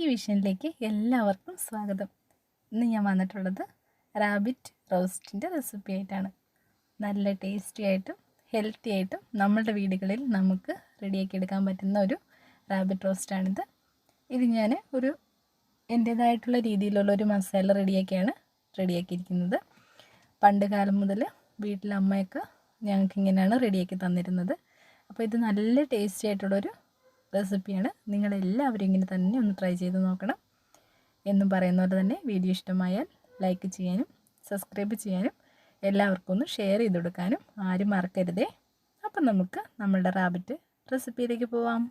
വിഷനിലേക്ക് എല്ലാവർക്കും സ്വാഗതം. ഇന്ന് ഞാൻ വന്നിട്ടുള്ളത് റാബിറ്റ് റോസ്റ്റിൻ്റെ റെസിപ്പി ആയിട്ടാണ്. നല്ല ടേസ്റ്റി ആയിട്ടും ഹെൽത്തി ആയിട്ടും നമ്മളുടെ വീടുകളിൽ നമുക്ക് റെഡിയാക്കി എടുക്കാൻ പറ്റുന്ന ഒരു റാബിറ്റ് റോസ്റ്റാണിത്. ഇത് ഞാൻ എൻ്റേതായിട്ടുള്ള രീതിയിലുള്ളൊരു മസാല റെഡിയാക്കിയിരിക്കുന്നത്. പണ്ട് കാലം മുതൽ വീട്ടിലെ അമ്മയൊക്കെ ഞങ്ങൾക്ക് ഇങ്ങനെയാണ് റെഡിയാക്കി തന്നിരുന്നത്. അപ്പോൾ ഇത് നല്ല ടേസ്റ്റി ആയിട്ടുള്ളൊരു റെസിപ്പിയാണ്. നിങ്ങളെല്ലാവരും ഇങ്ങനെ തന്നെ ഒന്ന് ട്രൈ ചെയ്ത് നോക്കണം. എന്നും പറയുന്ന പോലെ തന്നെ വീഡിയോ ഇഷ്ടമായാൽ ലൈക്ക് ചെയ്യാനും സബ്സ്ക്രൈബ് ചെയ്യാനും എല്ലാവർക്കും ഒന്ന് ഷെയർ ചെയ്ത് കൊടുക്കാനും ആരും മറക്കരുതേ. അപ്പം നമുക്ക് നമ്മളുടെ റാബിറ്റ് റെസിപ്പിയിലേക്ക് പോവാം.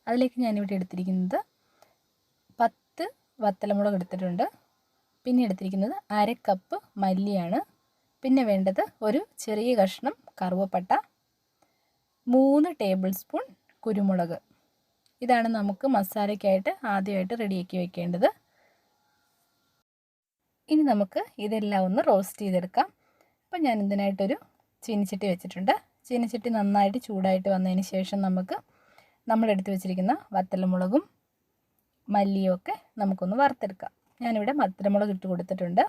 അതിലേക്ക് ഞാനിവിടെ എടുത്തിരിക്കുന്നത് 10 വത്തലമുളക് എടുത്തിട്ടുണ്ട്. പിന്നെ എടുത്തിരിക്കുന്നത് 1/2 കപ്പ് മല്ലിയാണ്. പിന്നെ വേണ്ടത് ഒരു ചെറിയ കഷ്ണം കറുവപ്പട്ട, 3 ടേബിൾ സ്പൂൺ കുരുമുളക്. ഇതാണ് നമുക്ക് മസാലയ്ക്കായിട്ട് ആദ്യമായിട്ട് റെഡിയാക്കി വെക്കേണ്ടത്. ഇനി നമുക്ക് ഇതെല്ലാം ഒന്ന് റോസ്റ്റ് ചെയ്തെടുക്കാം. അപ്പം ഞാൻ ഇതിനായിട്ടൊരു ചീനിച്ചട്ടി വെച്ചിട്ടുണ്ട്. ചീനിച്ചട്ടി നന്നായിട്ട് ചൂടായിട്ട് വന്നതിന് ശേഷം നമുക്ക് നമ്മളെടുത്ത് വെച്ചിരിക്കുന്ന വത്തലമുളകും മല്ലിയും ഒക്കെ നമുക്കൊന്ന് വറുത്തെടുക്കാം. ഞാനിവിടെ വത്തലമുളക് ഇട്ട് കൊടുത്തിട്ടുണ്ട്.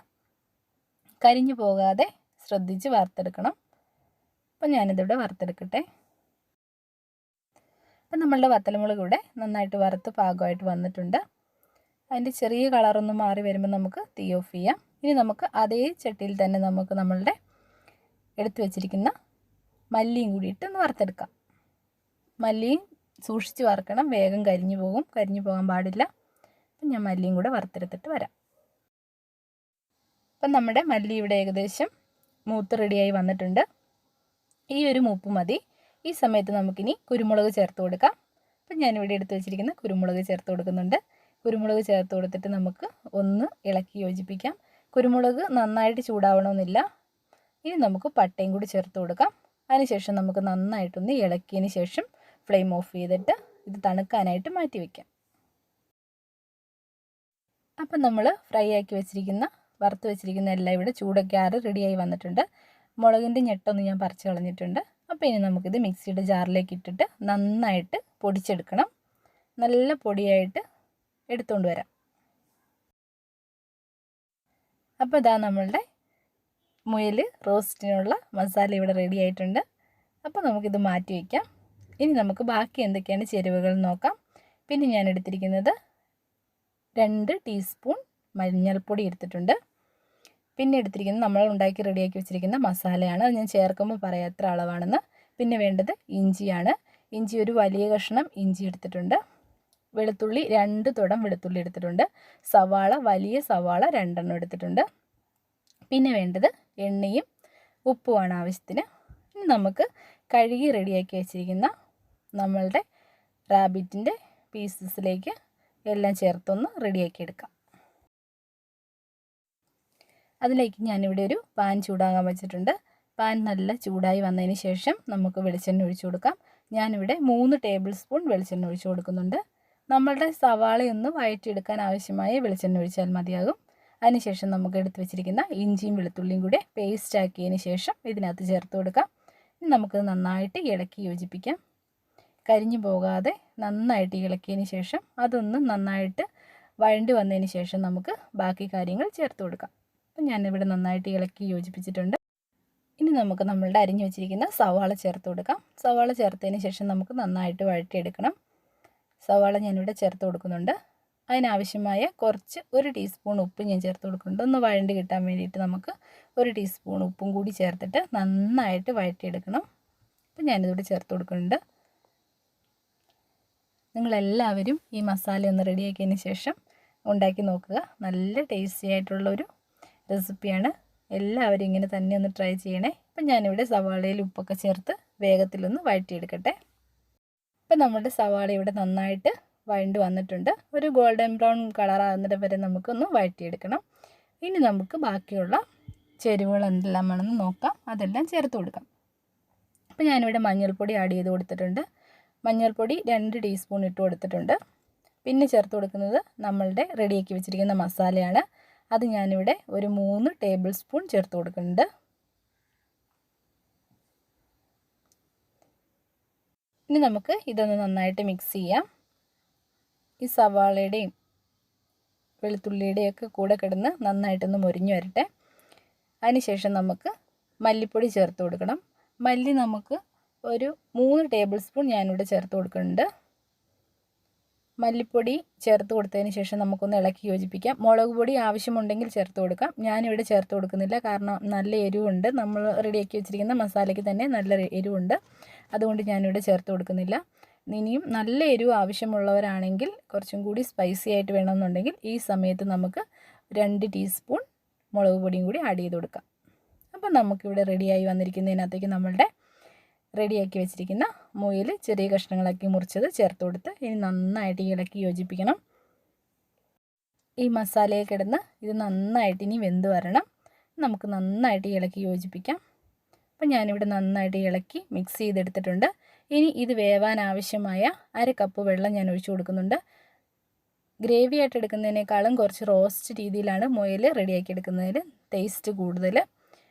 കരിഞ്ഞു പോകാതെ ശ്രദ്ധിച്ച് വറുത്തെടുക്കണം. അപ്പം ഞാനിതിവിടെ വറുത്തെടുക്കട്ടെ. അപ്പം നമ്മളുടെ വത്തലമുളക് ഇവിടെ നന്നായിട്ട് വറുത്ത് പാകമായിട്ട് വന്നിട്ടുണ്ട്. അതിൻ്റെ ചെറിയ കളറൊന്ന് മാറി വരുമ്പോൾ നമുക്ക് തീ ഓഫ് ചെയ്യാം. ഇനി നമുക്ക് അതേ ചട്ടിയിൽ തന്നെ നമുക്ക് നമ്മളുടെ എടുത്തു വെച്ചിരിക്കുന്ന മല്ലിയും കൂടി ഇട്ട് ഒന്ന് വറുത്തെടുക്കാം. മല്ലിയും സൂക്ഷിച്ച് വറുക്കണം, വേഗം കരിഞ്ഞു പോകാൻ പാടില്ല. അപ്പം ഞാൻ മല്ലിയും കൂടെ വറുത്തെടുത്തിട്ട് വരാം. അപ്പം നമ്മുടെ മല്ലി ഇവിടെ ഏകദേശം മൂത്ത് റെഡിയായി വന്നിട്ടുണ്ട്. ഈ ഒരു മൂപ്പ് മതി. ഈ സമയത്ത് നമുക്കിനി കുരുമുളക് ചേർത്ത് കൊടുക്കാം. അപ്പം ഞാനിവിടെ എടുത്ത് വെച്ചിരിക്കുന്ന കുരുമുളക് ചേർത്ത് കൊടുക്കുന്നുണ്ട്. കുരുമുളക് ചേർത്ത് കൊടുത്തിട്ട് നമുക്ക് ഒന്ന് ഇളക്കി യോജിപ്പിക്കാം. കുരുമുളക് നന്നായിട്ട് ചൂടാവണമെന്നില്ല. ഇനി നമുക്ക് പട്ടയും കൂടി ചേർത്ത് കൊടുക്കാം. അതിനുശേഷം നമുക്ക് നന്നായിട്ടൊന്ന് ഇളക്കിയതിന് ശേഷം ഫ്ലെയിം ഓഫ് ചെയ്തിട്ട് ഇത് തണുക്കാനായിട്ട് മാറ്റി വയ്ക്കാം. അപ്പം നമ്മൾ ഫ്രൈ ആക്കി വറുത്ത് വെച്ചിരിക്കുന്ന എല്ലാം ഇവിടെ ചൂടൊക്കെ ആറി റെഡിയായി വന്നിട്ടുണ്ട്. മുളകിൻ്റെ ഞെട്ടൊന്ന് ഞാൻ പറിച്ച് കളഞ്ഞിട്ടുണ്ട്. അപ്പോൾ ഇനി നമുക്കിത് മിക്സിയുടെ ജാറിലേക്ക് ഇട്ടിട്ട് നന്നായിട്ട് പൊടിച്ചെടുക്കണം. നല്ല പൊടിയായിട്ട് എടുത്തുകൊണ്ട് വരാം. അപ്പോൾ ഇതാ നമ്മളുടെ മുയൽ റോസ്റ്റിനുള്ള മസാല ഇവിടെ റെഡി ആയിട്ടുണ്ട്. അപ്പോൾ നമുക്കിത് മാറ്റി വയ്ക്കാം. ഇനി നമുക്ക് ബാക്കി എന്തൊക്കെയാണ് ചേരുവകൾ നോക്കാം. പിന്നെ ഞാൻ എടുത്തിരിക്കുന്നത് 2 ടീസ്പൂൺ മഞ്ഞൾപ്പൊടി എടുത്തിട്ടുണ്ട്. പിന്നെ എടുത്തിരിക്കുന്നത് നമ്മൾ ഉണ്ടാക്കി റെഡിയാക്കി വെച്ചിരിക്കുന്ന മസാലയാണ്. അത് ഞാൻ ചേർക്കുമ്പോൾ പറയാം എത്ര അളവാണെന്ന്. പിന്നെ വേണ്ടത് ഇഞ്ചിയാണ്. ഇഞ്ചി ഒരു വലിയ കഷ്ണം ഇഞ്ചി എടുത്തിട്ടുണ്ട്. വെളുത്തുള്ളി 2 തുടം വെളുത്തുള്ളി എടുത്തിട്ടുണ്ട്. വലിയ സവാള 2 എണ്ണം എടുത്തിട്ടുണ്ട്. പിന്നെ വേണ്ടത് എണ്ണയും ഉപ്പുമാണ് ആവശ്യത്തിന്. ഇനി നമുക്ക് കഴുകി റെഡിയാക്കി വെച്ചിരിക്കുന്ന നമ്മളുടെ റാബിറ്റിൻ്റെ പീസസിലേക്ക് എല്ലാം ചേർത്തൊന്ന് റെഡിയാക്കി എടുക്കാം. അതിലേക്ക് ഞാനിവിടെ ഒരു പാൻ ചൂടാകാൻ വെച്ചിട്ടുണ്ട്. പാൻ നല്ല ചൂടായി വന്നതിന് ശേഷം നമുക്ക് വെളിച്ചെണ്ണ ഒഴിച്ചു കൊടുക്കാം. ഞാനിവിടെ 3 ടേബിൾ സ്പൂൺ വെളിച്ചെണ്ണ ഒഴിച്ചു കൊടുക്കുന്നുണ്ട്. നമ്മളുടെ സവാളയൊന്ന് വഴറ്റിയെടുക്കാൻ ആവശ്യമായ വെളിച്ചെണ്ണ ഒഴിച്ചാൽ മതിയാകും. അതിനുശേഷം നമുക്ക് എടുത്ത് വെച്ചിരിക്കുന്ന ഇഞ്ചിയും വെളുത്തുള്ളിയും കൂടെ പേസ്റ്റ് ആക്കിയതിന് ശേഷം ഇതിനകത്ത് ചേർത്ത് കൊടുക്കാം. ഇനി നമുക്കത് നന്നായിട്ട് ഇളക്കി യോജിപ്പിക്കാം. കരിഞ്ഞു പോകാതെ നന്നായിട്ട് ഇളക്കിയതിന് ശേഷം അതൊന്ന് നന്നായിട്ട് വഴണ്ടി വന്നതിന് ശേഷം നമുക്ക് ബാക്കി കാര്യങ്ങൾ ചേർത്ത് കൊടുക്കാം. അപ്പം ഞാനിവിടെ നന്നായിട്ട് ഇളക്കി യോജിപ്പിച്ചിട്ടുണ്ട്. ഇനി നമുക്ക് നമ്മളുടെ അരിഞ്ഞു വെച്ചിരിക്കുന്ന സവാള ചേർത്ത് കൊടുക്കാം. സവാള ചേർത്തതിന് ശേഷം നമുക്ക് നന്നായിട്ട് വഴറ്റിയെടുക്കണം. സവാള ഞാനിവിടെ ചേർത്ത് കൊടുക്കുന്നുണ്ട്. അതിനാവശ്യമായ കുറച്ച് 1 ടീസ്പൂൺ ഉപ്പ് ഞാൻ ചേർത്ത് കൊടുക്കുന്നുണ്ട്. ഒന്ന് വഴണ്ടി കിട്ടാൻ വേണ്ടിയിട്ട് നമുക്ക് 1 ടീസ്പൂൺ ഉപ്പും കൂടി ചേർത്തിട്ട് നന്നായിട്ട് വഴറ്റിയെടുക്കണം. അപ്പം ഞാനിതിവിടെ ചേർത്ത് കൊടുക്കുന്നുണ്ട്. നിങ്ങളെല്ലാവരും ഈ മസാല ഒന്ന് റെഡിയാക്കിയതിന് ശേഷം ഉണ്ടാക്കി നോക്കുക. നല്ല ടേസ്റ്റി ആയിട്ടുള്ളൊരു റെസിപ്പിയാണ്. എല്ലാവരും ഇങ്ങനെ തന്നെ ഒന്ന് ട്രൈ ചെയ്യണേ. അപ്പം ഞാനിവിടെ സവാളയിൽ ഉപ്പൊക്കെ ചേർത്ത് വേഗത്തിലൊന്ന് വഴറ്റിയെടുക്കട്ടെ. ഇപ്പം നമ്മുടെ സവാള ഇവിടെ നന്നായിട്ട് വഴണ്ട് വന്നിട്ടുണ്ട്. ഒരു ഗോൾഡൻ ബ്രൗൺ കളറാകുന്നത് വരെ നമുക്കൊന്ന് വഴറ്റിയെടുക്കണം. ഇനി നമുക്ക് ബാക്കിയുള്ള ചേരുവകൾ എന്തെല്ലാമാണെന്ന് നോക്കാം. അതെല്ലാം ചേർത്ത് കൊടുക്കാം. അപ്പം ഞാനിവിടെ മഞ്ഞൾപ്പൊടി ആഡ് ചെയ്ത് കൊടുത്തിട്ടുണ്ട്. മഞ്ഞൾപ്പൊടി 2 ടീസ്പൂൺ ഇട്ട് കൊടുത്തിട്ടുണ്ട്. പിന്നെ ചേർത്ത് കൊടുക്കുന്നത് നമ്മളുടെ റെഡിയാക്കി വെച്ചിരിക്കുന്ന മസാലയാണ്. അത് ഞാനിവിടെ ഒരു 3 ടേബിൾ സ്പൂൺ ചേർത്ത് കൊടുക്കുന്നുണ്ട്. ഇനി നമുക്ക് ഇതൊന്ന് നന്നായിട്ട് മിക്സ് ചെയ്യാം. ഈ സവാളയുടെയും വെളുത്തുള്ളിയുടെയൊക്കെ കൂടെ കിടന്ന് നന്നായിട്ടൊന്ന് മൊരിഞ്ഞു വരട്ടെ. അതിനുശേഷം നമുക്ക് മല്ലിപ്പൊടി ചേർത്ത് കൊടുക്കണം. മല്ലി നമുക്ക് ഒരു 3 ടേബിൾ സ്പൂൺ ഞാനിവിടെ ചേർത്ത് കൊടുക്കുന്നുണ്ട്. മല്ലിപ്പൊടി ചേർത്ത് കൊടുത്തതിന് ശേഷം നമുക്കൊന്ന് ഇളക്കി യോജിപ്പിക്കാം. മുളക് പൊടി ആവശ്യമുണ്ടെങ്കിൽ ചേർത്ത് കൊടുക്കാം. ഞാനിവിടെ ചേർത്ത് കൊടുക്കുന്നില്ല, കാരണം നല്ല എരിവുണ്ട്. നമ്മൾ റെഡിയാക്കി വെച്ചിരിക്കുന്ന മസാലയ്ക്ക് തന്നെ നല്ല എരിവുണ്ട്. അതുകൊണ്ട് ഞാനിവിടെ ചേർത്ത് കൊടുക്കുന്നില്ല. ഇനിയും നല്ല എരിവ് ആവശ്യമുള്ളവരാണെങ്കിൽ കുറച്ചും കൂടി സ്പൈസി ആയിട്ട് വേണമെന്നുണ്ടെങ്കിൽ ഈ സമയത്ത് നമുക്ക് 2 ടീസ്പൂൺ മുളക് പൊടിയും കൂടി ആഡ് ചെയ്ത് കൊടുക്കാം. അപ്പം നമുക്കിവിടെ റെഡിയായി വന്നിരിക്കുന്നതിനകത്തേക്ക് നമ്മളുടെ റെഡിയാക്കി വെച്ചിരിക്കുന്ന മുയൽ ചെറിയ കഷ്ണങ്ങളാക്കി മുറിച്ചത് ചേർത്ത് കൊടുത്ത് ഇനി നന്നായിട്ട് ഇളക്കി യോജിപ്പിക്കണം. ഈ മസാലയിൽ കിടന്ന് ഇത് നന്നായിട്ട് ഇനി വെന്ത് വരണം. നമുക്ക് നന്നായിട്ട് ഇളക്കി യോജിപ്പിക്കാം. അപ്പം ഞാനിവിടെ നന്നായിട്ട് ഇളക്കി മിക്സ് ചെയ്തെടുത്തിട്ടുണ്ട്. ഇനി ഇത് വേവാൻ ആവശ്യമായ 1/2 കപ്പ് വെള്ളം ഞാൻ ഒഴിച്ചു കൊടുക്കുന്നുണ്ട്. ഗ്രേവി ആയിട്ട് എടുക്കുന്നതിനേക്കാളും കുറച്ച് റോസ്റ്റ് രീതിയിലാണ് മുയൽ റെഡിയാക്കി എടുക്കുന്നതിൽ ടേസ്റ്റ് കൂടുതൽ.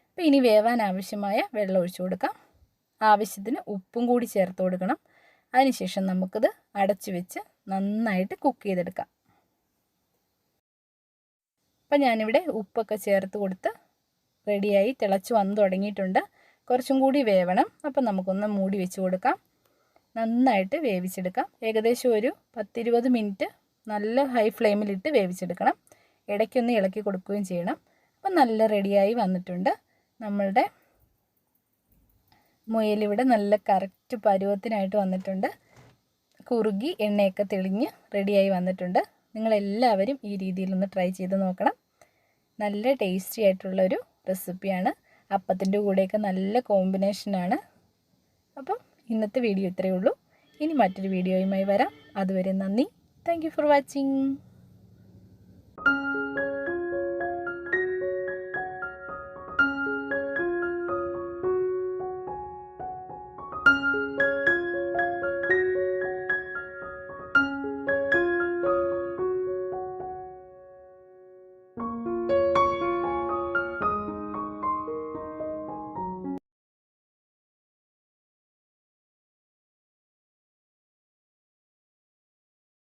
അപ്പോൾ ഇനി വേവാൻ ആവശ്യമായ വെള്ളം ഒഴിച്ചു കൊടുക്കാം. ആവശ്യത്തിന് ഉപ്പും കൂടി ചേർത്ത് കൊടുക്കണം. അതിനുശേഷം നമുക്കിത് അടച്ചു വെച്ച് നന്നായിട്ട് കുക്ക് ചെയ്തെടുക്കാം. അപ്പം ഞാനിവിടെ ഉപ്പൊക്കെ ചേർത്ത് കൊടുത്ത് റെഡിയായി തിളച്ച് വന്ന് തുടങ്ങിയിട്ടുണ്ട്. കുറച്ചും കൂടി വേവണം. അപ്പം നമുക്കൊന്ന് മൂടി വെച്ച് കൊടുക്കാം. നന്നായിട്ട് വേവിച്ചെടുക്കാം. ഏകദേശം ഒരു 10-20 മിനിറ്റ് നല്ല ഹൈ ഫ്ലെയിമിലിട്ട് വേവിച്ചെടുക്കണം. ഇടയ്ക്കൊന്ന് ഇളക്കി കൊടുക്കുകയും ചെയ്യണം. അപ്പം നല്ല റെഡിയായി വന്നിട്ടുണ്ട്. നമ്മളുടെ മുയലിവിടെ നല്ല കറക്റ്റ് പരുവത്തിനായിട്ട് വന്നിട്ടുണ്ട്. കുറുകി എണ്ണയൊക്കെ തെളിഞ്ഞ് റെഡിയായി വന്നിട്ടുണ്ട്. നിങ്ങളെല്ലാവരും ഈ രീതിയിലൊന്ന് ട്രൈ ചെയ്ത് നോക്കണം. നല്ല ടേസ്റ്റി ആയിട്ടുള്ളൊരു റെസിപ്പിയാണ്. അപ്പത്തിൻ്റെ കൂടെയൊക്കെ നല്ല കോമ്പിനേഷനാണ്. അപ്പം ഇന്നത്തെ വീഡിയോ ഇത്രയേ ഉള്ളൂ. ഇനി മറ്റൊരു വീഡിയോയുമായി വരാം. അതുവരെ നന്ദി. Thank you for watching.